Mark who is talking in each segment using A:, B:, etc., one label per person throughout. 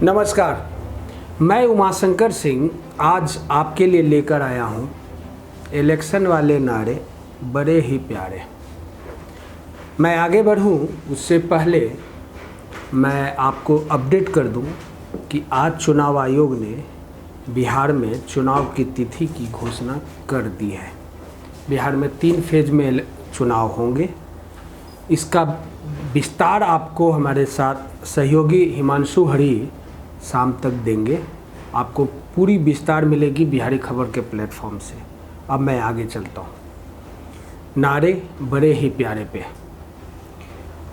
A: नमस्कार, मैं उमाशंकर सिंह आज आपके लिए लेकर आया हूँ इलेक्शन वाले नारे बड़े ही प्यारे। मैं आगे बढ़ूँ उससे पहले मैं आपको अपडेट कर दूँ कि आज चुनाव आयोग ने बिहार में चुनाव की तिथि की घोषणा कर दी है। बिहार में 3 फेज में चुनाव होंगे। इसका विस्तार आपको हमारे साथ सहयोगी हिमांशु हरी शाम तक देंगे। आपको पूरी विस्तार मिलेगी बिहारी खबर के प्लेटफॉर्म से। अब मैं आगे चलता हूँ। नारे बड़े ही प्यारे पे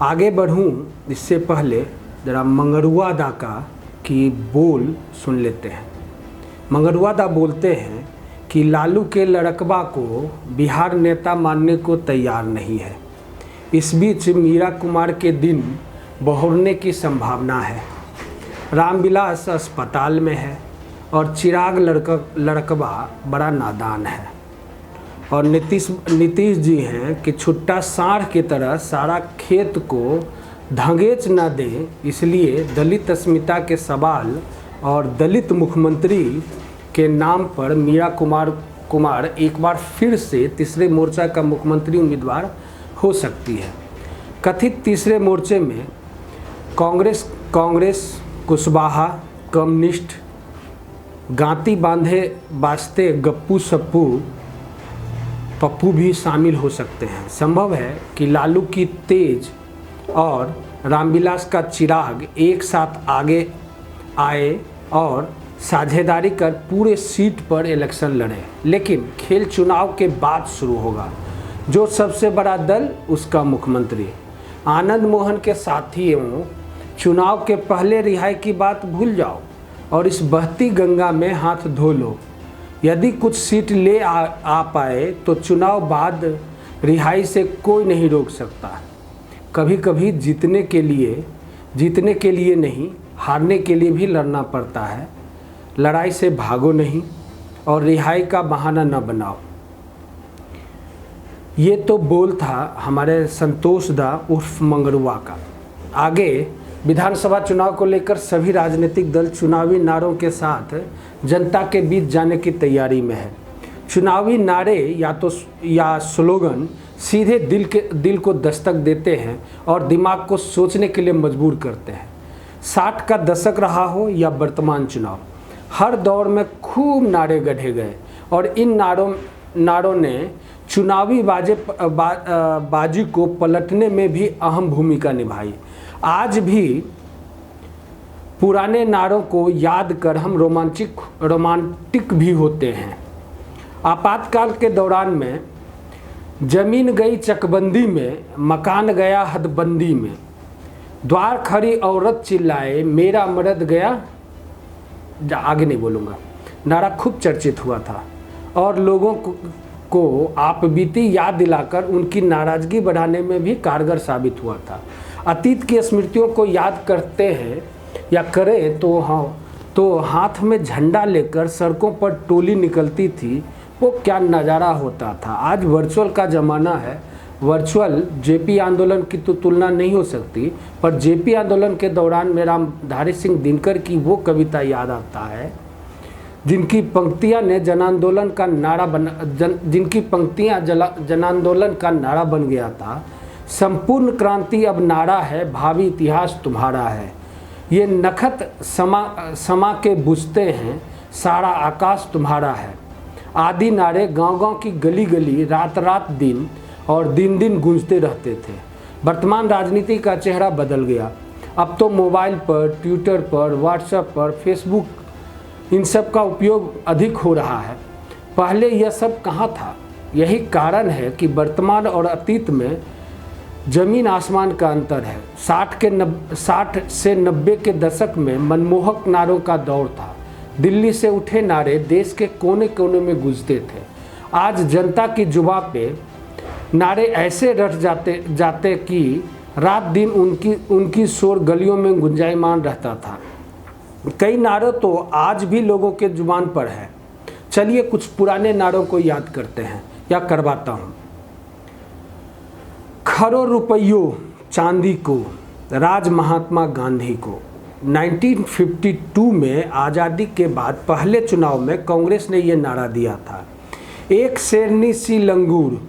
A: आगे बढ़ूँ इससे पहले ज़रा मंगरुआ दा का की बोल सुन लेते हैं। मंगरुआ दा बोलते हैं कि लालू के लड़कबा को बिहार नेता मानने को तैयार नहीं है। इस बीच मीरा कुमार के दिन बहुरने की संभावना है। रामविलास अस्पताल में है और चिराग लड़कबा बड़ा नादान है। और नीतीश जी हैं कि छुट्टा सांड की तरह सारा खेत को धंगेच न दें, इसलिए दलित अस्मिता के सवाल और दलित मुख्यमंत्री के नाम पर मीरा कुमार एक बार फिर से तीसरे मोर्चा का मुख्यमंत्री उम्मीदवार हो सकती है। कथित तीसरे मोर्चे में कांग्रेस कुशवाहा, कम्युनिस्ट, गांती बांधे बास्ते गप्पू सप्पू पप्पू भी शामिल हो सकते हैं। संभव है कि लालू की तेज और रामविलास का चिराग एक साथ आगे आए और साझेदारी कर पूरे सीट पर इलेक्शन लड़े। लेकिन खेल चुनाव के बाद शुरू होगा। जो सबसे बड़ा दल उसका मुख्यमंत्री। आनंद मोहन के साथियों, चुनाव के पहले रिहाई की बात भूल जाओ और इस बहती गंगा में हाथ धो लो। यदि कुछ सीट ले आ पाए तो चुनाव बाद रिहाई से कोई नहीं रोक सकता। कभी कभी जीतने के लिए नहीं, हारने के लिए भी लड़ना पड़ता है। लड़ाई से भागो नहीं और रिहाई का बहाना न बनाओ। ये तो बोल था हमारे संतोष दा उर्फ मंगरुआ का। आगे विधानसभा चुनाव को लेकर सभी राजनीतिक दल चुनावी नारों के साथ जनता के बीच जाने की तैयारी में है। चुनावी नारे या स्लोगन सीधे दिल को दस्तक देते हैं और दिमाग को सोचने के लिए मजबूर करते हैं। 60 का दशक रहा हो या वर्तमान चुनाव, हर दौर में खूब नारे गढ़े गए और इन नारों ने चुनावी बाजी को पलटने में भी अहम भूमिका निभाई। आज भी पुराने नारों को याद कर हम रोमांटिक भी होते हैं। आपातकाल के दौरान में जमीन गई चकबंदी में, मकान गया हदबंदी में, द्वार खड़ी औरत चिल्लाए मेरा मर्द गया। आगे नहीं बोलूँगा। नारा खूब चर्चित हुआ था और लोगों को आप बीती याद दिलाकर उनकी नाराज़गी बढ़ाने में भी कारगर साबित हुआ था। अतीत की स्मृतियों को याद करते हैं या करें तो हाथ में झंडा लेकर सड़कों पर टोली निकलती थी। वो क्या नज़ारा होता था। आज वर्चुअल का ज़माना है। वर्चुअल जेपी आंदोलन की तो तुलना नहीं हो सकती, पर जेपी आंदोलन के दौरान मेरा धारी सिंह दिनकर की वो कविता याद आता है जिनकी पंक्तियां जनांदोलन का नारा बन गया था। संपूर्ण क्रांति अब नारा है, भावी इतिहास तुम्हारा है। ये नखत समा के बुझते हैं, सारा आकाश तुम्हारा है। आदि नारे गांव-गांव की गली-गली, रात-रात दिन और दिन-दिन गूंजते रहते थे। वर्तमान राजनीति का चेहरा बदल गया। अब तो मोबाइल पर, ट्विटर पर, व्हाट्सएप पर, फेसबुक, इन सब का उपयोग अधिक हो रहा है। पहले यह सब कहाँ था। यही कारण है कि वर्तमान और अतीत में जमीन आसमान का अंतर है। 60 से 90 के दशक में मनमोहक नारों का दौर था। दिल्ली से उठे नारे देश के कोने कोने में गूंजते थे। आज जनता की जुबां पे नारे ऐसे रट जाते कि रात दिन उनकी शोर गलियों में गुंजायमान रहता था। कई नारे तो आज भी लोगों के जुबान पर है। चलिए कुछ पुराने नारों को याद करते हैं या करवाता हूँ। खरो रुपयों चांदी को, राज महात्मा गांधी को, 1952 में आज़ादी के बाद पहले चुनाव में कांग्रेस ने ये नारा दिया था, एक शेरनी सी लंगूर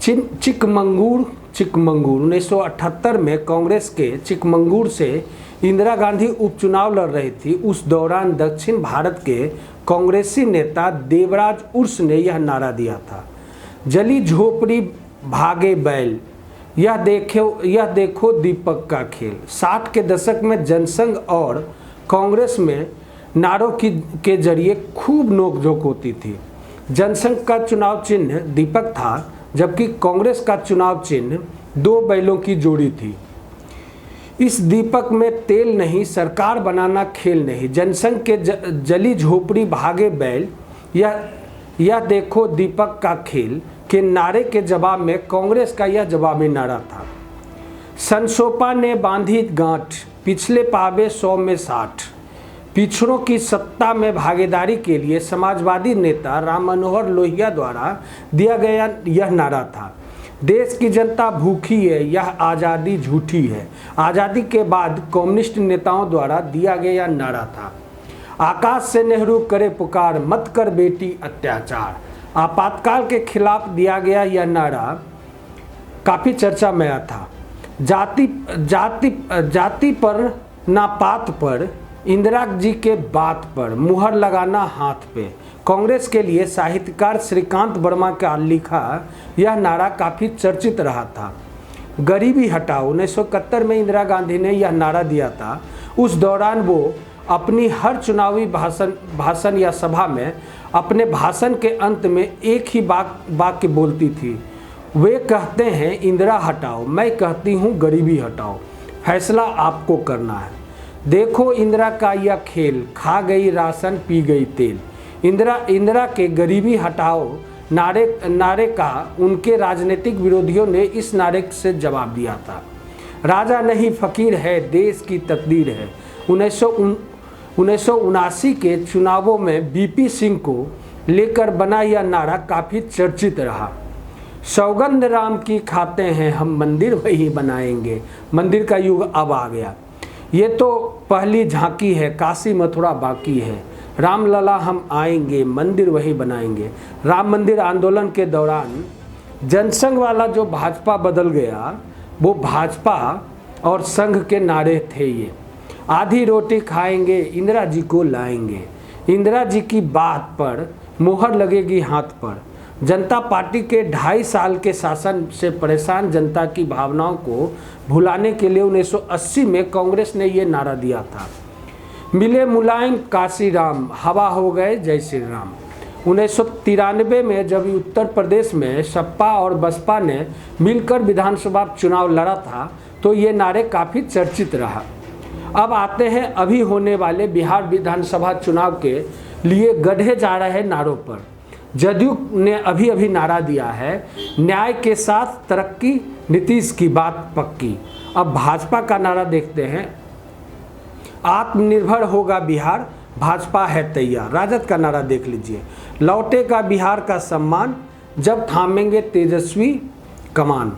A: चिकमंगूर 1978 में कांग्रेस के चिकमंगूर से इंदिरा गांधी उपचुनाव लड़ रही थी। उस दौरान दक्षिण भारत के कांग्रेसी नेता देवराज उर्स ने यह नारा दिया था, जली झोपड़ी भागे बैल, यह देखो दीपक का खेल। 60 के दशक में जनसंघ और कांग्रेस में नारों के जरिए खूब नोकझोंक होती थी। जनसंघ का चुनाव चिन्ह दीपक था, जबकि कांग्रेस का चुनाव चिन्ह 2 बैलों की जोड़ी थी। इस दीपक में तेल नहीं, सरकार बनाना खेल नहीं। जनसंघ के जली झोपड़ी भागे बैल, यह देखो दीपक का खेल के नारे के जवाब में कांग्रेस का यह जवाबी नारा था, सनसोपा ने बांधी गांठ, पिछले पावे 100 में 60। पिछड़ों की सत्ता में भागीदारी के लिए समाजवादी नेता राम मनोहर लोहिया द्वारा दिया गया यह नारा था, देश की जनता भूखी है, यह आज़ादी झूठी है। आज़ादी के बाद कम्युनिस्ट नेताओं द्वारा दिया गया नारा था, आकाश से नेहरू करे पुकार, मत कर बेटी अत्याचार। आपातकाल के खिलाफ दिया गया यह नारा काफ़ी चर्चा में आया था, जाति पर ना पात पर, इंदिरा जी के बात पर मुहर लगाना हाथ पे। कांग्रेस के लिए साहित्यकार श्रीकांत वर्मा का लिखा यह नारा काफ़ी चर्चित रहा था। गरीबी हटाओ 1971 में इंदिरा गांधी ने यह नारा दिया था। उस दौरान वो अपनी हर चुनावी भाषण या सभा में अपने भाषण के अंत में एक ही वाक्य बोलती थी, वे कहते हैं इंदिरा हटाओ, मैं कहती हूँ गरीबी हटाओ, फैसला आपको करना है। देखो इंदिरा का यह खेल, खा गई राशन पी गई तेल। इंदिरा के गरीबी हटाओ नारे का उनके राजनीतिक विरोधियों ने इस नारे से जवाब दिया था, राजा नहीं फकीर है, देश की तकदीर है। 1979 के चुनावों में बीपी सिंह को लेकर बना यह नारा काफ़ी चर्चित रहा, सौगंध राम की खाते हैं हम, मंदिर वही बनाएंगे। मंदिर का युग अब आ गया, ये तो पहली झांकी है, काशी मथुरा बाकी है, रामलला हम आएंगे, मंदिर वही बनाएंगे। राम मंदिर आंदोलन के दौरान जनसंघ वाला जो भाजपा बदल गया, वो भाजपा और संघ के नारे थे ये, आधी रोटी खाएंगे, इंदिरा जी को लाएंगे, इंदिरा जी की बात पर मुहर लगेगी हाथ पर। जनता पार्टी के 2.5 साल के शासन से परेशान जनता की भावनाओं को भुलाने के लिए 1980 में कांग्रेस ने ये नारा दिया था, मिले मुलायम काशी राम, हवा हो गए जय श्री राम। 1993 में जब उत्तर प्रदेश में सपा और बसपा ने मिलकर विधानसभा चुनाव लड़ा था तो ये नारे काफ़ी चर्चित रहा। अब आते हैं अभी होने वाले बिहार विधानसभा चुनाव के लिए गढ़े जा रहे नारों पर। जदयू ने अभी नारा दिया है, न्याय के साथ तरक्की, नीतीश की बात पक्की। अब भाजपा का नारा देखते हैं, आत्मनिर्भर होगा बिहार, भाजपा है तैयार। राजद का नारा देख लीजिए, लौटेगा बिहार का सम्मान, जब थामेंगे तेजस्वी कमान।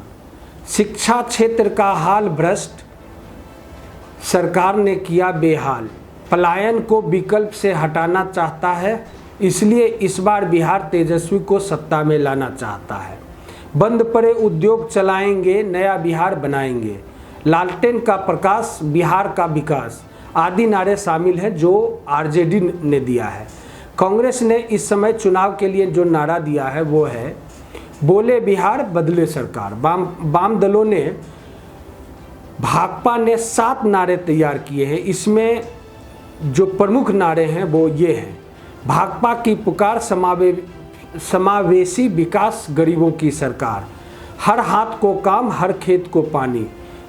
A: शिक्षा क्षेत्र का हाल भ्रष्ट, सरकार ने किया बेहाल, पलायन को विकल्प से हटाना चाहता है, इसलिए इस बार बिहार तेजस्वी को सत्ता में लाना चाहता है। बंद पड़े उद्योग चलाएंगे, नया बिहार बनाएंगे, लालटेन का प्रकाश, बिहार का विकास आदि नारे शामिल हैं जो आरजेडी ने दिया है। कांग्रेस ने इस समय चुनाव के लिए जो नारा दिया है वो है, बोले बिहार बदले सरकार। वाम दलों ने, भाकपा ने 7 नारे तैयार किए हैं। इसमें जो प्रमुख नारे हैं वो ये हैं, भाकपा की पुकार, समावेशी विकास, गरीबों की सरकार, हर हाथ को काम, हर खेत को पानी,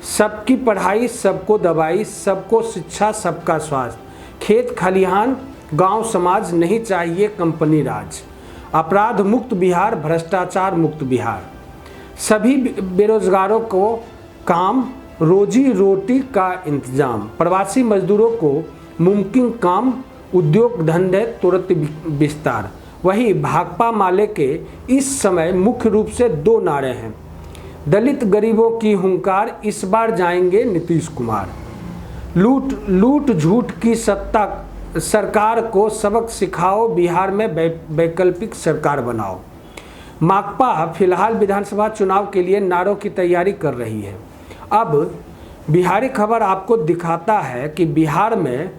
A: सबकी पढ़ाई, सबको दवाई, सबको शिक्षा, सबका स्वास्थ्य, खेत खलिहान, गांव समाज, नहीं चाहिए कंपनी राज, अपराध मुक्त बिहार, भ्रष्टाचार मुक्त बिहार, सभी बेरोजगारों को काम, रोजी रोटी का इंतजाम, प्रवासी मजदूरों को मुमकिन काम, उद्योग धंधे तुरंत विस्तार। वही भाकपा माले के इस समय मुख्य रूप से 2 नारे हैं, दलित गरीबों की हुंकार, इस बार जाएंगे नीतीश कुमार। लूट झूठ की सत्ता सरकार को सबक सिखाओ, बिहार में वैकल्पिक सरकार बनाओ। माकपा फिलहाल विधानसभा चुनाव के लिए नारों की तैयारी कर रही है। अब बिहारी खबर आपको दिखाता है कि बिहार में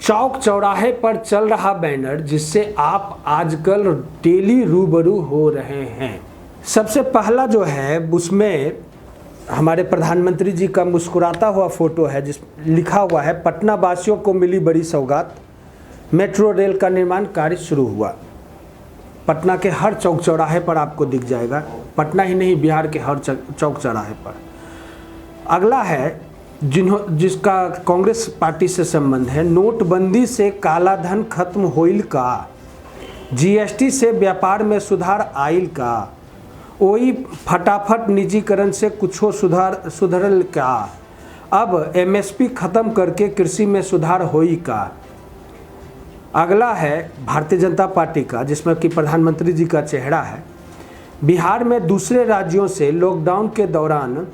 A: चौक चौराहे पर चल रहा बैनर जिससे आप आजकल डेली रूबरू हो रहे हैं। सबसे पहला जो है उसमें हमारे प्रधानमंत्री जी का मुस्कुराता हुआ फोटो है, जिस लिखा हुआ है पटना वासियों को मिली बड़ी सौगात, मेट्रो रेल का निर्माण कार्य शुरू हुआ। पटना के हर चौक चौराहे पर आपको दिख जाएगा, पटना ही नहीं बिहार के हर चौक चौराहे पर। अगला है जिसका कांग्रेस पार्टी से संबंध है, नोटबंदी से काला धन खत्म होइल का, जीएसटी से व्यापार में सुधार आइल का, ओई फटाफट निजीकरण से कुछो सुधरल का, अब एमएसपी खत्म करके कृषि में सुधार होई का। अगला है भारतीय जनता पार्टी का, जिसमें कि प्रधानमंत्री जी का चेहरा है। बिहार में दूसरे राज्यों से लॉकडाउन के दौरान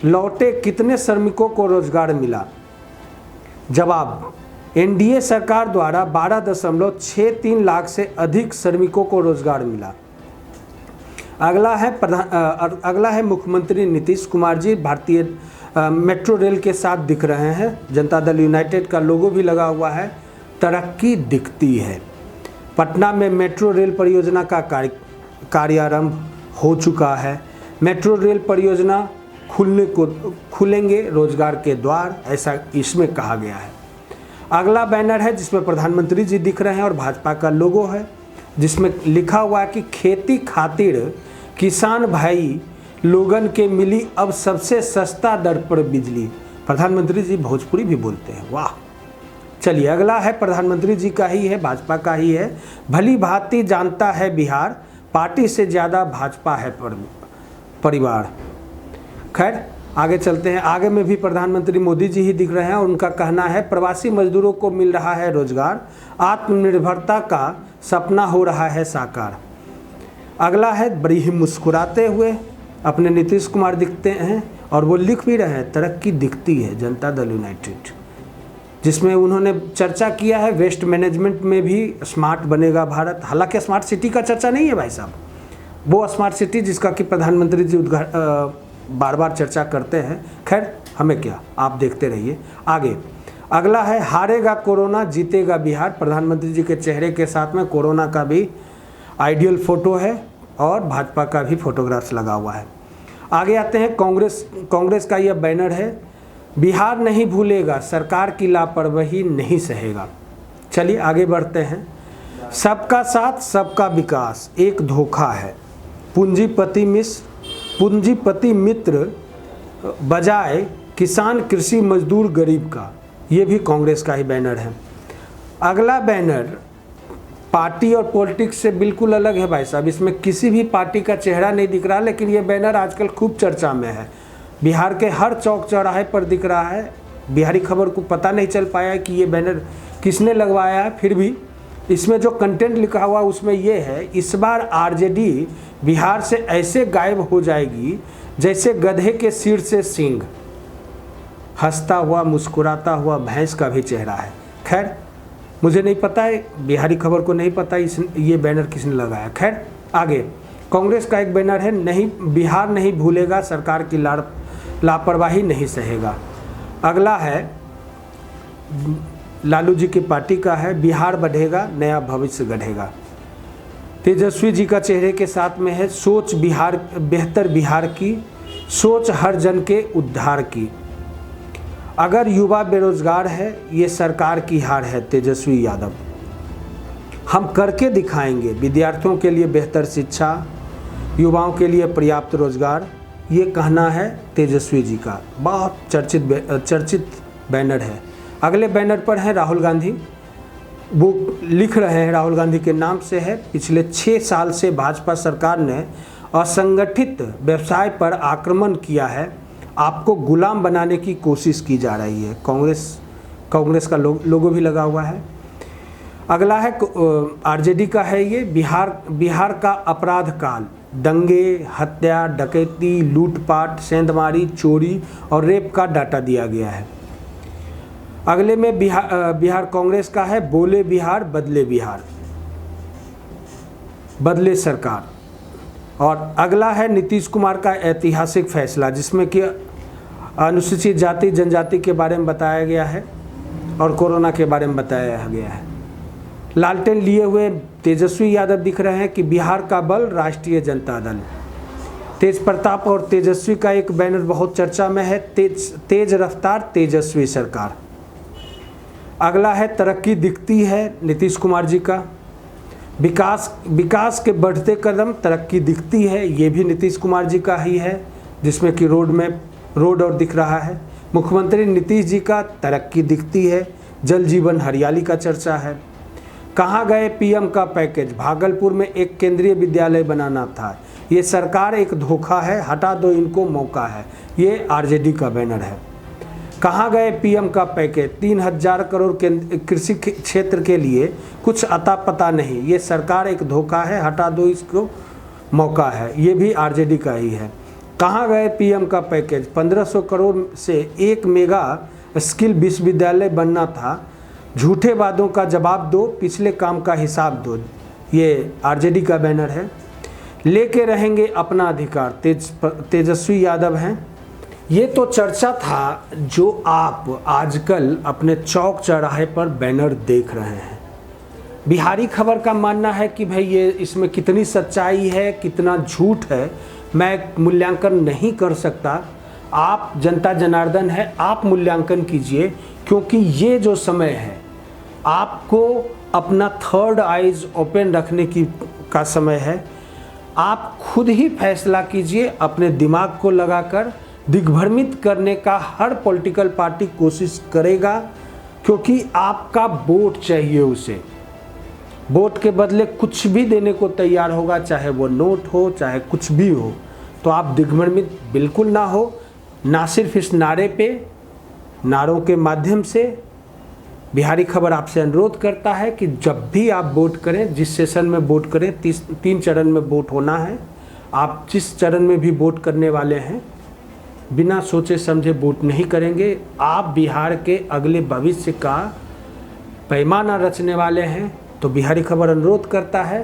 A: लौटे कितने श्रमिकों को रोजगार मिला? जवाब, एनडीए सरकार द्वारा 12.63 लाख से अधिक श्रमिकों को रोजगार मिला। अगला है मुख्यमंत्री नीतीश कुमार जी भारतीय मेट्रो रेल के साथ दिख रहे हैं। जनता दल यूनाइटेड का लोगो भी लगा हुआ है, तरक्की दिखती है। पटना में मेट्रो रेल परियोजना का कार्यारंभ हो चुका है। मेट्रो रेल परियोजना खुलेंगे रोजगार के द्वार, ऐसा इसमें कहा गया है। अगला बैनर है जिसमें प्रधानमंत्री जी दिख रहे हैं और भाजपा का लोगो है, जिसमें लिखा हुआ है कि खेती खातिर किसान भाई लोगन के मिली अब सबसे सस्ता दर पर बिजली। प्रधानमंत्री जी भोजपुरी भी बोलते हैं, वाह। चलिए अगला है प्रधानमंत्री जी का ही है, भाजपा का ही है। भली भांति जानता है बिहार, पार्टी से ज़्यादा भाजपा है परिवार। खैर आगे चलते हैं, आगे में भी प्रधानमंत्री मोदी जी ही दिख रहे हैं और उनका कहना है प्रवासी मजदूरों को मिल रहा है रोजगार, आत्मनिर्भरता का सपना हो रहा है साकार। अगला है बड़ी ही मुस्कुराते हुए अपने नीतीश कुमार दिखते हैं और वो लिख भी रहे हैं तरक्की दिखती है जनता दल यूनाइटेड, जिसमें उन्होंने चर्चा किया है वेस्ट मैनेजमेंट में भी स्मार्ट बनेगा भारत। हालांकि स्मार्ट सिटी का चर्चा नहीं है भाई साहब, वो स्मार्ट सिटी जिसका कि प्रधानमंत्री जी बार बार चर्चा करते हैं। खैर हमें क्या, आप देखते रहिए आगे। अगला है हारेगा कोरोना जीतेगा बिहार। प्रधानमंत्री जी के चेहरे के साथ में कोरोना का भी आइडियल फ़ोटो है और भाजपा का भी फोटोग्राफ्स लगा हुआ है। आगे आते हैं, कांग्रेस का यह बैनर है, बिहार नहीं भूलेगा, सरकार की लापरवाही नहीं सहेगा। चलिए आगे बढ़ते हैं। सबका साथ सबका विकास एक धोखा है, पूंजीपति मित्र बजाय किसान कृषि मजदूर गरीब का। ये भी कांग्रेस का ही बैनर है। अगला बैनर पार्टी और पॉलिटिक्स से बिल्कुल अलग है भाई साहब, इसमें किसी भी पार्टी का चेहरा नहीं दिख रहा, लेकिन ये बैनर आजकल खूब चर्चा में है, बिहार के हर चौक चौराहे पर दिख रहा है। बिहारी खबर को पता नहीं चल पाया कि ये बैनर किसने लगवाया है, फिर भी इसमें जो कंटेंट लिखा हुआ उसमें ये है, इस बार आरजेडी बिहार से ऐसे गायब हो जाएगी जैसे गधे के सिर से सींग। हंसता हुआ मुस्कुराता हुआ भैंस का भी चेहरा है। खैर मुझे नहीं पता है, बिहारी खबर को नहीं पता ये बैनर किसने लगाया। खैर आगे कांग्रेस का एक बैनर है, नहीं बिहार नहीं भूलेगा, सरकार की लापरवाही नहीं सहेगा। अगला है लालू जी की पार्टी का है, बिहार बढ़ेगा नया भविष्य गढ़ेगा। तेजस्वी जी का चेहरे के साथ में है, सोच बिहार बेहतर बिहार की, सोच हर जन के उद्धार की। अगर युवा बेरोजगार है ये सरकार की हार है, तेजस्वी यादव। हम करके दिखाएंगे, विद्यार्थियों के लिए बेहतर शिक्षा, युवाओं के लिए पर्याप्त रोजगार, ये कहना है तेजस्वी जी का। बहुत चर्चित बैनर है। अगले बैनर पर है राहुल गांधी, वो लिख रहे हैं राहुल गांधी के नाम से है, पिछले 6 साल से भाजपा सरकार ने असंगठित व्यवसाय पर आक्रमण किया है, आपको गुलाम बनाने की कोशिश की जा रही है। कांग्रेस का लोगो भी लगा हुआ है। अगला है आरजेडी का है ये, बिहार का अपराध काल, दंगे, हत्या, डकैती, लूटपाट, सेंधमारी, चोरी और रेप का डाटा दिया गया है। अगले में बिहार कांग्रेस का है, बोले बिहार बदले सरकार। और अगला है नीतीश कुमार का ऐतिहासिक फैसला, जिसमें कि अनुसूचित जाति जनजाति के बारे में बताया गया है और कोरोना के बारे में बताया गया है। लालटेन लिए हुए तेजस्वी यादव दिख रहे हैं कि बिहार का बल राष्ट्रीय जनता दल। तेज प्रताप और तेजस्वी का एक बैनर बहुत चर्चा में है, तेज रफ्तार तेजस्वी सरकार। अगला है तरक्की दिखती है नीतीश कुमार जी का। विकास के बढ़ते कदम तरक्की दिखती है, ये भी नीतीश कुमार जी का ही है, जिसमें कि रोड और दिख रहा है। मुख्यमंत्री नीतीश जी का तरक्की दिखती है, जल जीवन हरियाली का चर्चा है। कहाँ गए पीएम का पैकेज, भागलपुर में एक केंद्रीय विद्यालय बनाना था, ये सरकार एक धोखा है, हटा दो इनको मौका है, ये आरजेडी का बैनर है। कहाँ गए पीएम का पैकेज, 3000 करोड़ कृषि क्षेत्र के लिए कुछ अता पता नहीं, ये सरकार एक धोखा है, हटा दो इसको मौका है, ये भी आरजेडी का ही है। कहाँ गए पीएम का पैकेज, 1500 करोड़ से एक मेगा स्किल विश्वविद्यालय बनना था, झूठे वादों का जवाब दो, पिछले काम का हिसाब दो, ये आरजेडी का बैनर है। लेके रहेंगे अपना अधिकार, तेजस्वी यादव हैं। ये तो चर्चा था जो आप आजकल अपने चौक चौराहे पर बैनर देख रहे हैं। बिहारी खबर का मानना है कि भाई ये इसमें कितनी सच्चाई है, कितना झूठ है, मैं मूल्यांकन नहीं कर सकता। आप जनता जनार्दन है, आप मूल्यांकन कीजिए, क्योंकि ये जो समय है आपको अपना थर्ड आइज ओपन रखने का समय है। आप खुद ही फैसला कीजिए, अपने दिमाग को लगाकर। दिग्भ्रमित करने का हर पॉलिटिकल पार्टी कोशिश करेगा, क्योंकि आपका वोट चाहिए उसे। वोट के बदले कुछ भी देने को तैयार होगा, चाहे वो नोट हो, चाहे कुछ भी हो। तो आप दिग्भ्रमित बिल्कुल ना हो। ना सिर्फ इस नारों के माध्यम से बिहारी खबर आपसे अनुरोध करता है कि जब भी आप वोट करें, जिस सेशन में वोट करें, 3 चरण में वोट होना है। आप जिस चरण में भी वोट करने वाले हैं, बिना सोचे समझे वोट नहीं करेंगे। आप बिहार के अगले भविष्य का पैमाना रचने वाले हैं। तो बिहारी खबर अनुरोध करता है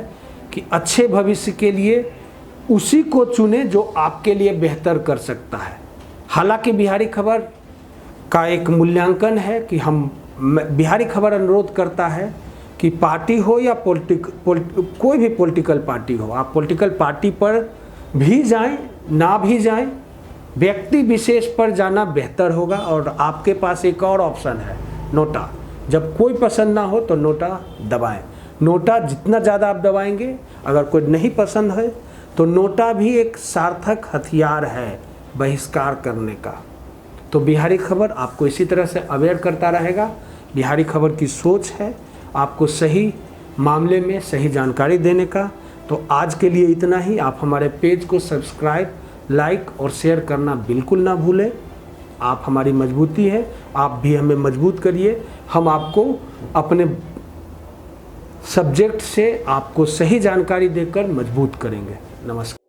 A: कि अच्छे भविष्य के लिए उसी को चुने जो आपके लिए बेहतर कर सकता है। हालांकि बिहारी खबर का एक मूल्यांकन है कि बिहारी खबर अनुरोध करता है कि पार्टी हो या कोई भी पॉलिटिकल पार्टी हो, आप पॉलिटिकल पार्टी पर भी जाएं, ना भी जाएं, व्यक्ति विशेष पर जाना बेहतर होगा। और आपके पास एक और ऑप्शन है, नोटा। जब कोई पसंद ना हो तो नोटा दबाएं। नोटा जितना ज़्यादा आप दबाएंगे, अगर कोई नहीं पसंद है तो नोटा भी एक सार्थक हथियार है बहिष्कार करने का। तो बिहारी खबर आपको इसी तरह से अवेयर करता रहेगा। बिहारी खबर की सोच है आपको सही मामले में सही जानकारी देने का। तो आज के लिए इतना ही। आप हमारे पेज को सब्सक्राइब, लाइक और शेयर करना बिल्कुल ना भूलें। आप हमारी मजबूती है, आप भी हमें मजबूत करिए। हम आपको अपने सब्जेक्ट से आपको सही जानकारी देकर मजबूत करेंगे। नमस्कार।